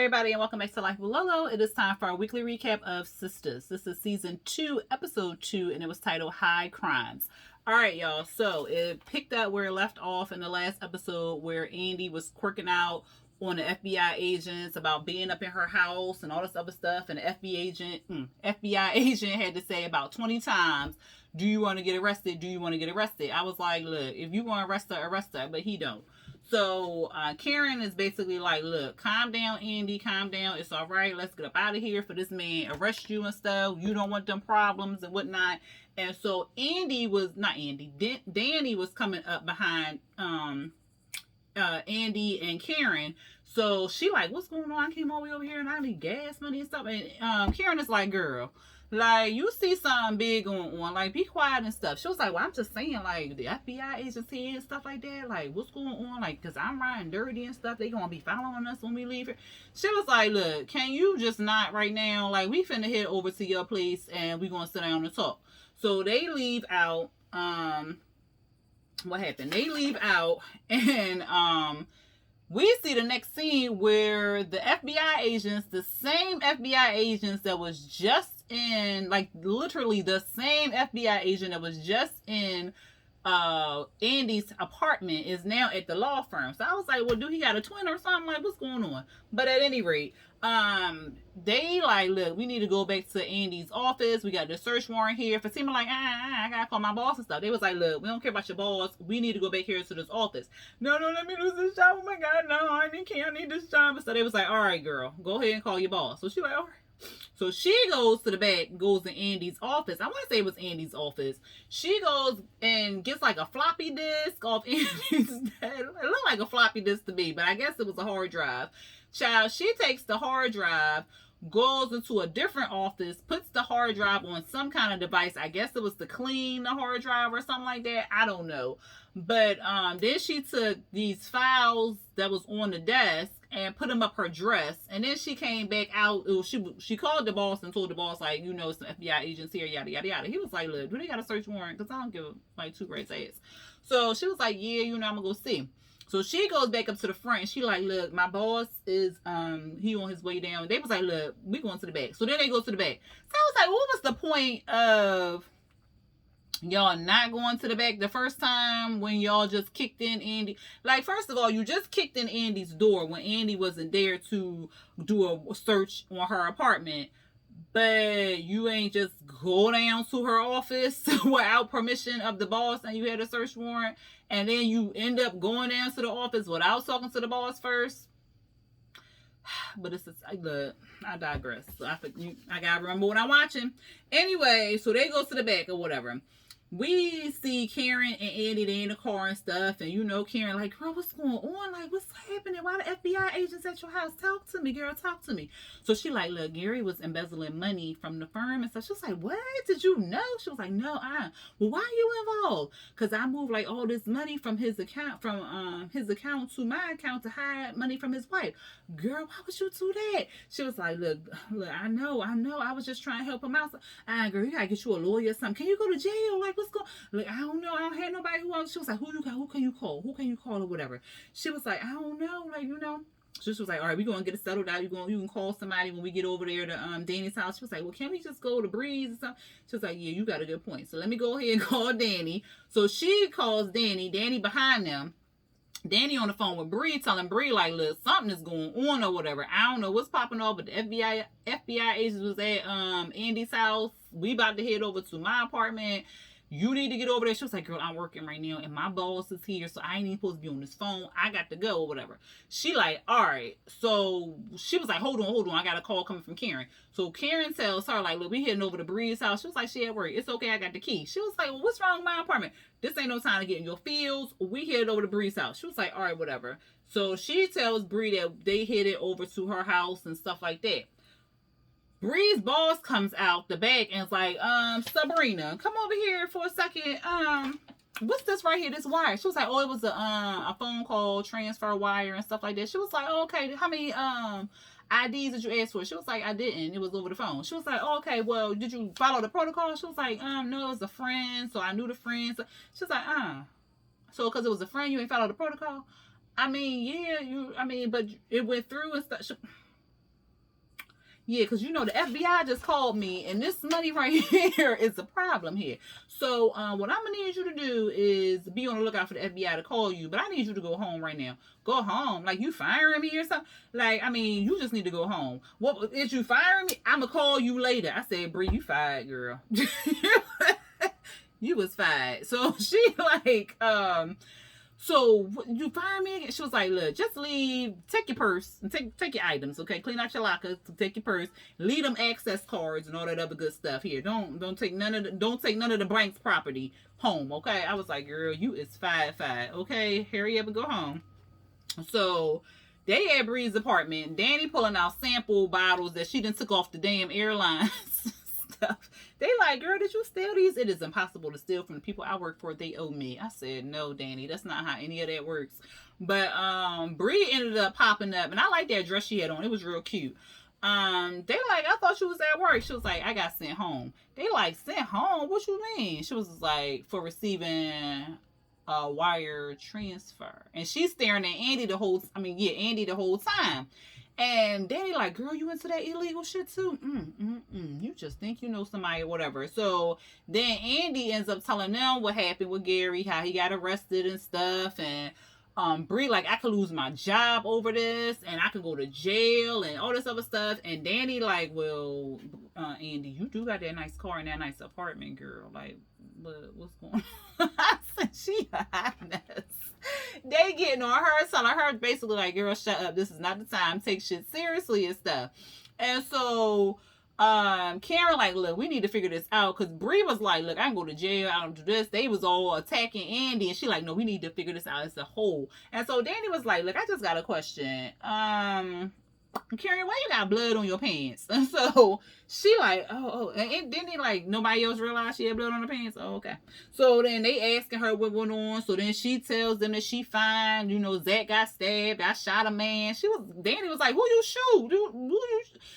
everybody, and welcome back to Life with Lolo. It is time for our weekly recap of Sistas. This is season 2, episode 2, and it was titled High Crimes. All right, y'all. So it picked up where it left off in the last episode, where Andy was quirking out on the FBI agents about being up in her house and all this other stuff, and the FBI agent had to say about 20 times, "Do you want to get arrested? Do you want to get arrested?" I was like, look, if you want to arrest her, but he don't. So Karen is basically like, look, calm down, Andy, calm down. It's all right. Let's get up out of here for this man arrest you and stuff. You don't want them problems and whatnot. And so Danny was coming up behind Andy and Karen. So she like, what's going on? I came all the way over here and I need gas money and stuff. And Karen is like, girl, like, you see something big going on, like, be quiet and stuff. She was like, well, I'm just saying, like, the FBI agents here and stuff like that, like, what's going on, like, because I'm riding dirty and stuff, they gonna be following us when we leave here. She was like, look, can you just not right now, like, we finna head over to your place and we gonna sit down and talk. So they leave out, what happened? They leave out, and, we see the next scene where the FBI agents, the same FBI agents that was just in, like, literally the same FBI agent that was just in Andy's apartment is now at the law firm. So I was like, well, do he got a twin or something? Like, what's going on? But at any rate, they like, look, we need to go back to Andy's office. We got the search warrant here. For seeming like, I gotta call my boss and stuff. They was like, look, we don't care about your boss. We need to go back here to this office. No, let me lose this job. Oh my God, no, I need this job. So they was like, all right, girl, go ahead and call your boss. So she like, all right. So she goes to the back, goes to Andy's office. I want to say it was Andy's office. She goes and gets like a floppy disk off Andy's desk. It looked like a floppy disk to me, but I guess it was a hard drive. Child, she takes the hard drive, goes into a different office, puts the hard drive on some kind of device. I guess it was to clean the hard drive or something like that. I don't know. But then she took these files that was on the desk and put them up her dress. And then she came back out. She called the boss and told the boss, like, you know, some FBI agents here, yada, yada, yada. He was like, look, do they got a search warrant? Because I don't give, like, two great ass. So she was like, yeah, you know, I'm going to go see. So she goes back up to the front and she like, look, my boss is, he on his way down. They was like, look, we going to the back. So then they go to the back. So I was like, what was the point of y'all not going to the back the first time when y'all just kicked in Andy? Like, first of all, you just kicked in Andy's door when Andy wasn't there to do a search on her apartment. But you ain't just go down to her office without permission of the boss and you had a search warrant. And then you end up going down to the office without talking to the boss first. But it's just, look, I digress. So I gotta remember what I'm watching. Anyway, so they go to the back or whatever. We see Karen and Andy, they in the car and stuff. And you know, Karen like, girl, what's going on? Like, what's happening? Why the FBI agents at your house? Talk to me, girl, talk to me. So she like, look, Gary was embezzling money from the firm and stuff. She was like, what? Did you know? She was like, no, well, why are you involved? Because I moved like all this money from his account, to my account to hide money from his wife. Girl, why would you do that? She was like, look, I know. I was just trying to help him out. So, girl, you gotta get you a lawyer or something. Can you go to jail? Like, what's going? Like, I don't know. I don't have nobody who wants. She was like, who can you call? Who can you call or whatever? She was like, I don't know. Like, you know. So she was like, all right, we're gonna get it settled out. You can call somebody when we get over there to Danny's house. She was like, well, can we just go to Breeze or something? She was like, yeah, you got a good point. So let me go ahead and call Danny. So she calls Danny. Danny behind them. Danny on the phone with Bree, telling Bree like, look, something is going on or whatever. I don't know what's popping off, but the FBI agents was at Andy's house. We about to head over to my apartment. You need to get over there. She was like, girl, I'm working right now and my boss is here, so I ain't even supposed to be on this phone. I got to go or whatever. She like, all right. So she was like, hold on. I got a call coming from Karen. So Karen tells her like, look, we heading over to Bree's house. She was like, she at work. It's okay. I got the key. She was like, well, what's wrong with my apartment? This ain't no time to get in your fields. We headed over to Bree's house. She was like, all right, whatever. So she tells Bree that they headed over to her house and stuff like that. Bree's boss comes out the back and is like, Sabrina, come over here for a second. What's this right here, this wire? She was like, oh, it was a phone call transfer wire and stuff like that. She was like, oh, okay, how many IDs did you ask for? She was like, I didn't. It was over the phone. She was like, oh, okay, well, did you follow the protocol? She was like, no, it was a friend, so I knew the friend. So she was like, so because it was a friend, you ain't follow the protocol? I mean, yeah, but it went through and stuff. Yeah, because you know the FBI just called me, and this money right here is a problem here. So what I'm gonna need you to do is be on the lookout for the FBI to call you, but I need you to go home right now. Go home, like you firing me or something. Like I mean, you just need to go home. What is you firing me? I'ma call you later. I said, Bree, you fired, girl. You was fired. So she like so you fire me again? She was like, look, just leave, take your purse and take your items, okay? Clean out your locker, take your purse, leave them access cards and all that other good stuff here. Don't take none of the bank's property home, okay? I was like, girl, you is fired, okay? Hurry up and go home. So they at Bree's apartment. Danny pulling out sample bottles that she done took off the damn airlines stuff. They like, girl, did you steal these? It is impossible to steal from the people I work for. They owe me. I said, no, Danny, that's not how any of that works. But Bree ended up popping up, and I like that dress she had on. It was real cute. They like, I thought you was at work. She was like, I got sent home. They like, sent home? What you mean? She was like, for receiving a wire transfer. And she's staring at Andy the whole time. And Danny like, girl, you into that illegal shit too? You just think you know somebody or whatever. So then Andy ends up telling them what happened with Gary, how he got arrested and stuff. And Bree like, I could lose my job over this, and I could go to jail and all this other stuff. And Danny like, well, Andy, you do got that nice car and that nice apartment, girl. Like, what's going on? I said, she a hot mess. They getting on her, telling her basically like, girl, shut up. This is not the time. Take shit seriously and stuff. And so Karen like, look, we need to figure this out, because Bree was like, look, I can go to jail, I don't do this. They was all attacking Andy, and she like, no, we need to figure this out as a whole. And so Danny was like, look, I just got a question. Karen, why you got blood on your pants? And so she like, oh, and then they like, nobody else realized she had blood on her pants. Oh, okay. So then they asking her what went on. So then she tells them that she fine. You know, Zach got stabbed. I shot a man. Danny was like, who you shoot?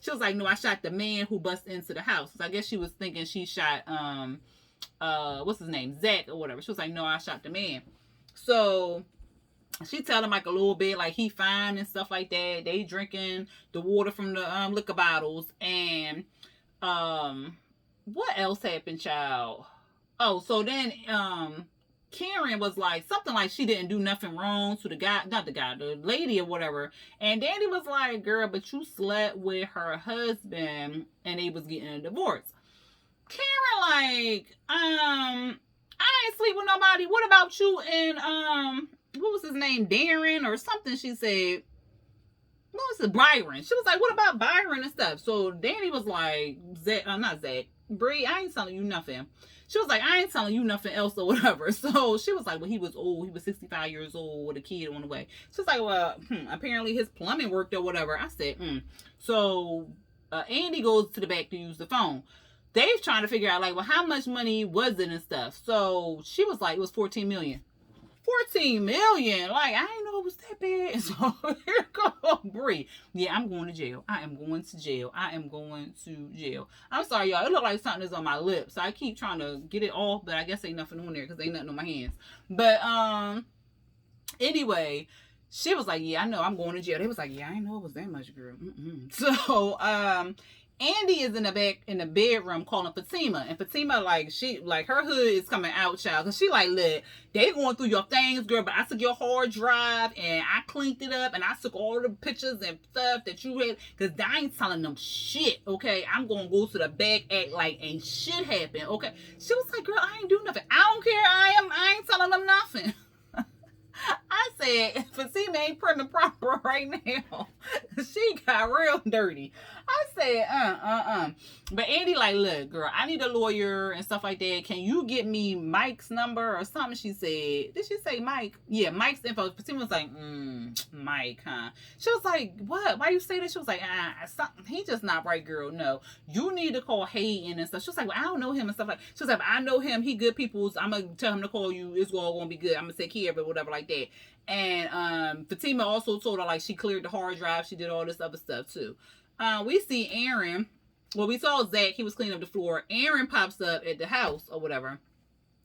She was like, no, I shot the man who busted into the house. So I guess she was thinking she shot what's his name, Zach or whatever. She was like, no, I shot the man. So she tell him like a little bit, like he fine and stuff like that. They drinking the water from the liquor bottles. And what else happened, child? Oh, so then Karen was like, something like she didn't do nothing wrong to the lady or whatever. And Danny was like, girl, but you slept with her husband and they was getting a divorce. Karen like, I ain't sleep with nobody. What about you and what was his name? Darren or something, she said. What was it? Byron. She was like, what about Byron and stuff? So Danny was like, not Zach. Bree, I ain't telling you nothing. She was like, I ain't telling you nothing else or whatever. So she was like, well, he was old. He was 65 years old with a kid on the way. She was like, well, apparently his plumbing worked or whatever. I said, So Andy goes to the back to use the phone. Dave's trying to figure out, like, well, how much money was it and stuff? So she was like, it was $14 million. 14 million. Like, I didn't know it was that bad. So here go Bree. Yeah, I'm going to jail. I am going to jail. I'm sorry, y'all. It look like something is on my lips. So I keep trying to get it off, but I guess ain't nothing on there because ain't nothing on my hands. But anyway, she was like, yeah, I know I'm going to jail. They was like, yeah, I didn't know it was that much, girl. So Andy is in the bedroom calling Fatima, and Fatima like her hood is coming out, child, because she like, look, they going through your things, girl, but I took your hard drive and I cleaned it up and I took all the pictures and stuff that you had, because I ain't telling them shit, okay? I'm gonna go to the back, act like ain't shit happened, okay? She was like, girl, I ain't do nothing. I don't care. I ain't telling them nothing. I said, Fatima ain't prim and proper right now. She got real dirty. I said, But Andy like, look, girl, I need a lawyer and stuff like that. Can you get me Mike's number or something? She said, did she say Mike? Yeah, Mike's info. Fatima was like, Mike, huh? She was like, what? Why you say that? She was like, he just not right, girl. No, you need to call Hayden and stuff. She was like, well, I don't know him and stuff like. She was like, I know him. He good people's. I'm gonna tell him to call you. It's all gonna be good. I'm gonna take care of it, whatever like that. And Fatima also told her like she cleared the hard drive. She did all this other stuff too. We see Aaron. Well, we saw Zach. He was cleaning up the floor. Aaron pops up at the house or whatever.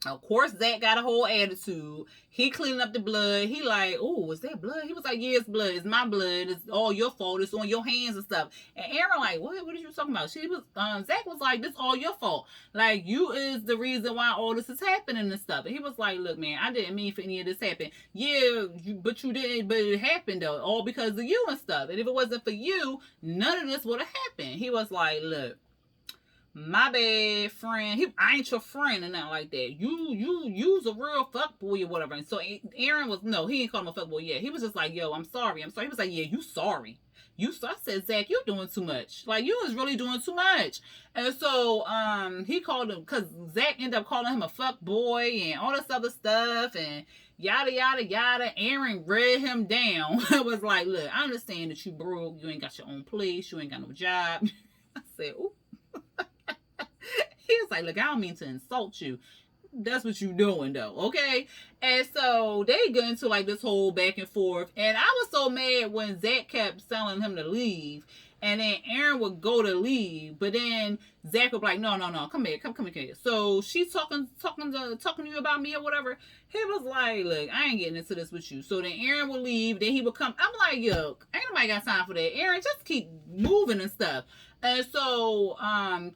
Of course, Zach got a whole attitude. He cleaning up the blood. He like, oh, is that blood? He was like, yeah, it's blood. It's my blood. It's all your fault. It's on your hands and stuff. And Aaron like, what? What are you talking about? She was, Zach was like, this all your fault. Like, you is the reason why all this is happening and stuff. And he was like, look, man, I didn't mean for any of this to happen. Yeah, but you didn't. But it happened though, all because of you and stuff. And if it wasn't for you, none of this would have happened. He was like, look, my bad, friend. I ain't your friend and nothing like that. You's a real fuckboy or whatever. And so Aaron was, no, he ain't call him a fuckboy yet. He was just like, yo, I'm sorry. He was like, yeah, you sorry. I said, Zach, you're doing too much. Like, you was really doing too much. And so he called him, because Zach ended up calling him a fuck boy and all this other stuff and yada yada yada. Aaron read him down. It was like, look, I understand that you broke, you ain't got your own place, you ain't got no job. I said, ooh. He was like, look, I don't mean to insult you. That's what you doing though, okay? And so they get into like this whole back and forth. And I was so mad when Zach kept telling him to leave. And then Aaron would go to leave. But then Zach would be like, no, come here, come here. So she's talking to you about me or whatever. He was like, look, I ain't getting into this with you. So then Aaron would leave. Then he would come. I'm like, yo, ain't nobody got time for that. Aaron, just keep moving and stuff. And so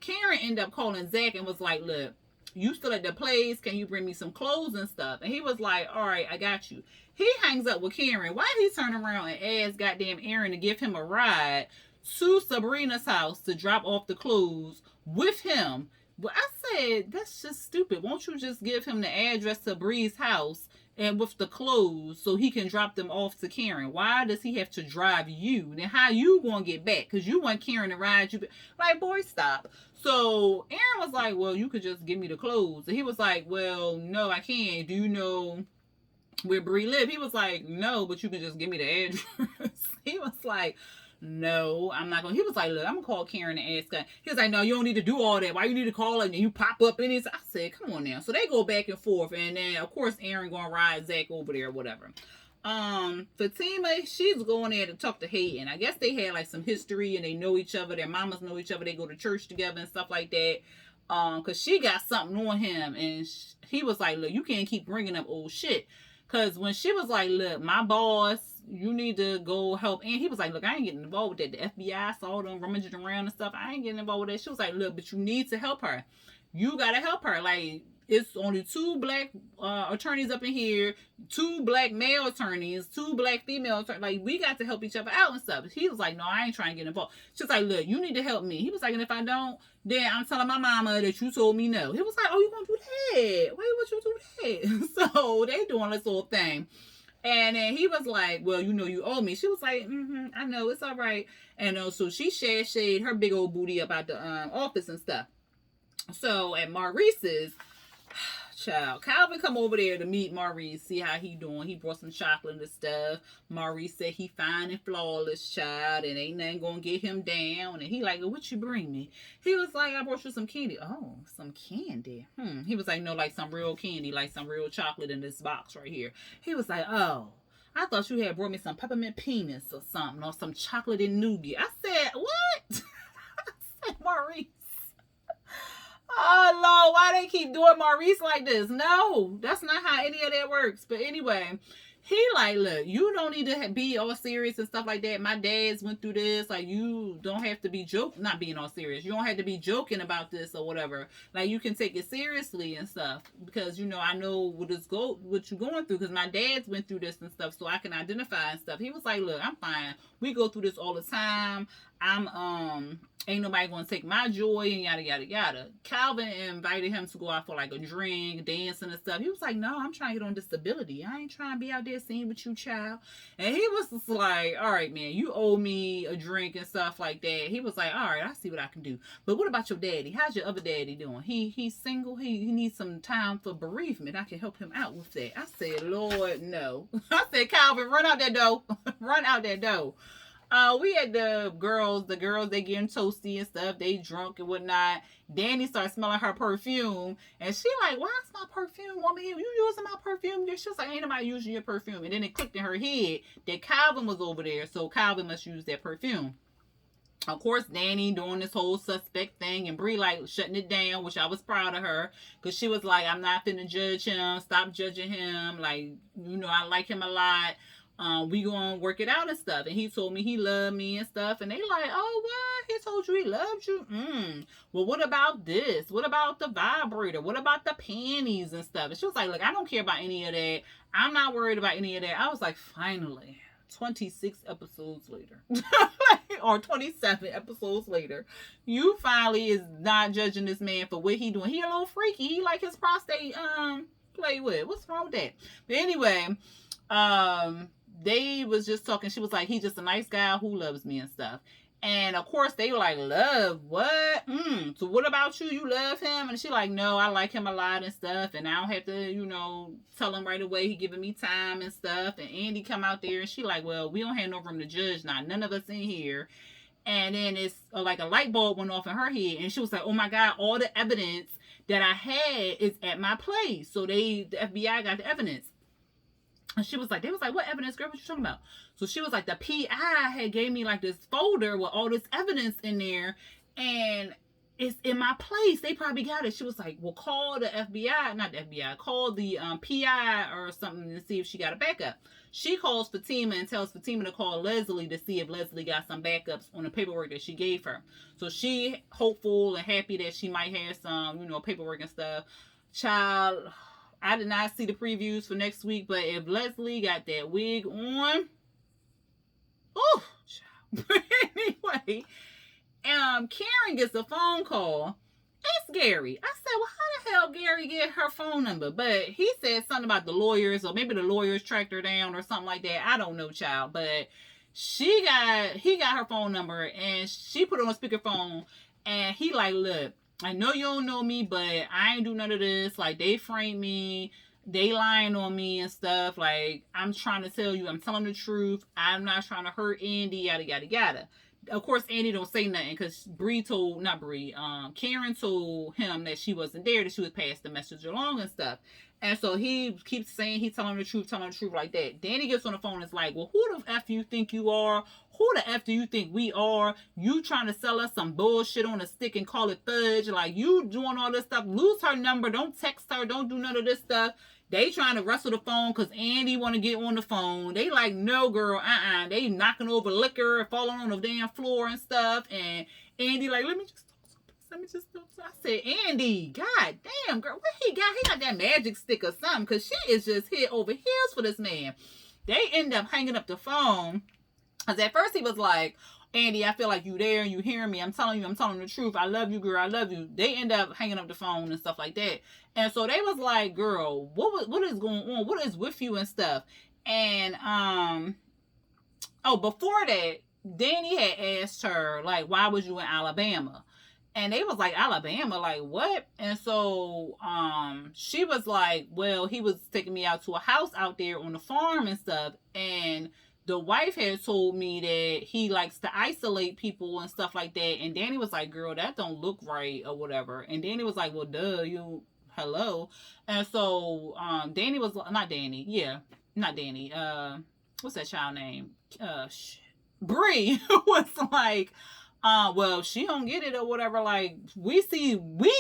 Karen ended up calling Zach and was like, look, you still at the place? Can you bring me some clothes and stuff? And he was like, all right, I got you. He hangs up with Karen. Why he turn around and ask goddamn Aaron to give him a ride to Sabrina's house to drop off the clothes with him? But I said, that's just stupid. Won't you just give him the address to Bree's house and with the clothes so he can drop them off to Karen? Why does he have to drive you? Then how you gonna get back? Because you want Karen to ride you back. Like, boy, stop. So Aaron was like, well, you could just give me the clothes. And he was like, well, no, I can't. Do you know where Bree live? He was like, no, but you can just give me the address. He was like, no, I'm not gonna. He was like, look, I'm gonna call Karen and ask her. He was like, no, you don't need to do all that. Why you need to call her and you pop up in it? I said, come on now. So they go back and forth, and then of course Aaron gonna ride Zach over there or whatever. Fatima, she's going there to talk to Hayden. I guess they had like some history and they know each other. Their mamas know each other. They go to church together and stuff like that. Cause she got something on him, and he was like, look, you can't keep bringing up old shit. Cause when she was like, look, my boss, you need to go help. And he was like, look, I ain't getting involved with that. The FBI saw them rummaging around and stuff. I ain't getting involved with that. She was like, look, but you need to help her. You gotta help her. Like, it's only 2 black attorneys up in here, 2 black male attorneys, 2 black female attorneys. Like, we got to help each other out and stuff. He was like, no, I ain't trying to get involved. She's like, look, you need to help me. He was like, and if I don't, then I'm telling my mama that you told me no. He was like, oh, you gonna do that? Why would you do that? So they doing this whole thing. And then he was like, well, you know you owe me. She was like, I know, it's all right. And so she shade her big old booty about the office and stuff. So at Maurice's, child, Calvin come over there to meet Maurice, see how he doing. He brought some chocolate and stuff. Maurice said he fine and flawless, child, and ain't nothing gonna get him down. And he like, what you bring me? He was like, I brought you some candy. Oh, some candy. He was like, no, like some real candy, like some real chocolate in this box right here. He was like, oh, I thought you had brought me some peppermint penis or something, or some chocolate and nougat. I said, what? I said, Maurice. Oh, Lord, why they keep doing Maurice like this? No, that's not how any of that works. But anyway, he like, look, you don't need to be all serious and stuff like that. My dad's went through this. Like, you don't have to be not being all serious. You don't have to be joking about this or whatever. Like, you can take it seriously and stuff. Because, you know, I know what you're going through. Because my dad's went through this and stuff. So I can identify and stuff. He was like, look, I'm fine. We go through this all the time. Ain't nobody gonna take my joy and yada yada yada. Calvin invited him to go out for like a drink, dancing and stuff. He was like, no, I'm trying to get on disability. I ain't trying to be out there singing with you, child. And he was just like, all right, man, you owe me a drink and stuff like that. He was like, all right, I see what I can do. But what about your daddy? How's your other daddy doing? He's single. He needs some time for bereavement. I can help him out with that. I said, Lord, no. I said, Calvin, run out that door. Run out that door. We had the girls, they getting toasty and stuff. They drunk and whatnot. Danny starts smelling her perfume. And she like, why is my perfume woman here? You using my perfume? She was like, ain't nobody using your perfume. And then it clicked in her head that Calvin was over there. So Calvin must use that perfume. Of course, Danny doing this whole suspect thing, and Brie like shutting it down, which I was proud of her, because she was like, "I'm not finna judge him. Stop judging him. Like, I like him a lot. We gonna work it out and stuff." And he told me he loved me and stuff, and they like, "Oh, what? He told you he loved you? Well, what about this? What about the vibrator? What about the panties and stuff?" And she was like, "Look, I don't care about any of that. I'm not worried about any of that." I was like, finally. 26 episodes later or 27 episodes later, you finally is not judging this man for what he doing. He a little freaky. He like his prostate play with. What's wrong with that? But anyway, they was just talking. She was like, he's just a nice guy who loves me and stuff. And of course they were like, love what? So what about you? You love him? And she like, no, I like him a lot and stuff, and I don't have to, tell him right away. He giving me time and stuff. And Andy come out there, and she like, well, we don't have no room to judge now. None of us in here. And then it's like a light bulb went off in her head, and she was like, oh my God, all the evidence that I had is at my place. So the FBI got the evidence. And she was like, what evidence, girl? What you talking about? So she was like, the PI had gave me like this folder with all this evidence in there, and it's in my place. They probably got it. She was like, well, call the FBI, not the FBI, call the PI or something to see if she got a backup. She calls Fatima and tells Fatima to call Leslie to see if Leslie got some backups on the paperwork that she gave her. So she hopeful and happy that she might have some, paperwork and stuff. Child, I did not see the previews for next week, but if Leslie got that wig on, oh, anyway, Karen gets a phone call. It's Gary. I said, well, how the hell Gary get her phone number? But he said something about the lawyers, or maybe the lawyers tracked her down or something like that. I don't know, child, but he got her phone number, and she put it on speakerphone, and he like, look, I know you don't know me, but I ain't do none of this. Like, they framed me. They lying on me and stuff. Like, I'm trying to tell you, I'm telling the truth. I'm not trying to hurt Andy, yada, yada, yada. Of course, Andy don't say nothing because Karen told him that she wasn't there, that she would pass the message along and stuff. And so he keeps saying he's telling the truth like that. Danny gets on the phone and is like, well, who the F you think you are? Who the F do you think we are? You trying to sell us some bullshit on a stick and call it fudge? Like, you doing all this stuff. Lose her number. Don't text her. Don't do none of this stuff. They trying to wrestle the phone because Andy want to get on the phone. They like, no, girl, They knocking over liquor, falling on the damn floor and stuff. And Andy like, let me just I said, Andy, god damn, girl, what he got? He got that magic stick or something, because she is just head over heels for this man. They end up hanging up the phone, because at first he was like, Andy, I feel like you there and you hearing me. I'm telling the truth. I love you, girl. I love you. They end up hanging up the phone and stuff like that. And so they was like, girl, what is going on? What is with you and stuff? And, before that, Danny had asked her, like, why was you in Alabama? And they was like, Alabama, like, what? And so she was like, well, he was taking me out to a house out there on the farm and stuff. And the wife had told me that he likes to isolate people and stuff like that. And Danny was like, girl, that don't look right or whatever. And Danny was like, well, hello. And so Danny was, not Danny. What's that child name? Brie was like, well, she don't get it or whatever. Like, we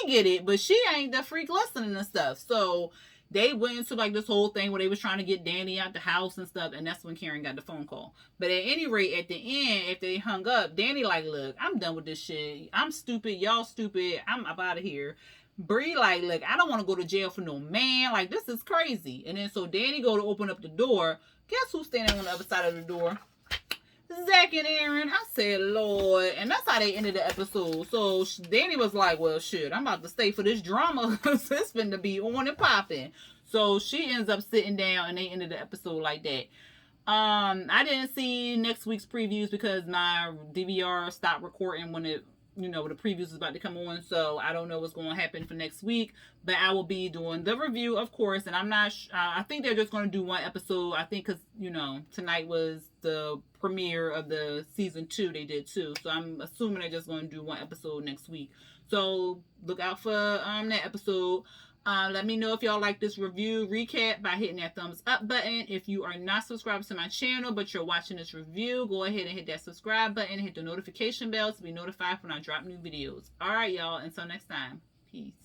get it, but she ain't the freak listening and stuff. So they went into like this whole thing where they was trying to get Danny out the house and stuff, and that's when Karen got the phone call. But at any rate, at the end, if they hung up, Danny like, look, I'm done with this shit. I'm stupid. Y'all stupid. I'm up out of here. Brie like, look, I don't want to go to jail for no man. Like, this is crazy. And then so Danny go to open up the door. Guess who's standing on the other side of the door? Zach and Aaron. I said, Lord. And that's how they ended the episode. So Danny was like, well, shit, I'm about to stay for this drama because it's finna be on and popping. So she ends up sitting down and they ended the episode like that. I didn't see next week's previews because my DVR stopped recording when the previews is about to come on. So I don't know what's going to happen for next week. But I will be doing the review, of course. And I'm not, I think they're just going to do one episode. I think because, tonight was the premiere of the season 2. They did 2. So I'm assuming they're just going to do one episode next week. So look out for that episode. Let me know if y'all like this review recap by hitting that thumbs up button. If you are not subscribed to my channel, but you're watching this review, go ahead and hit that subscribe button, hit the notification bell to be notified when I drop new videos. All right, y'all. Until next time. Peace.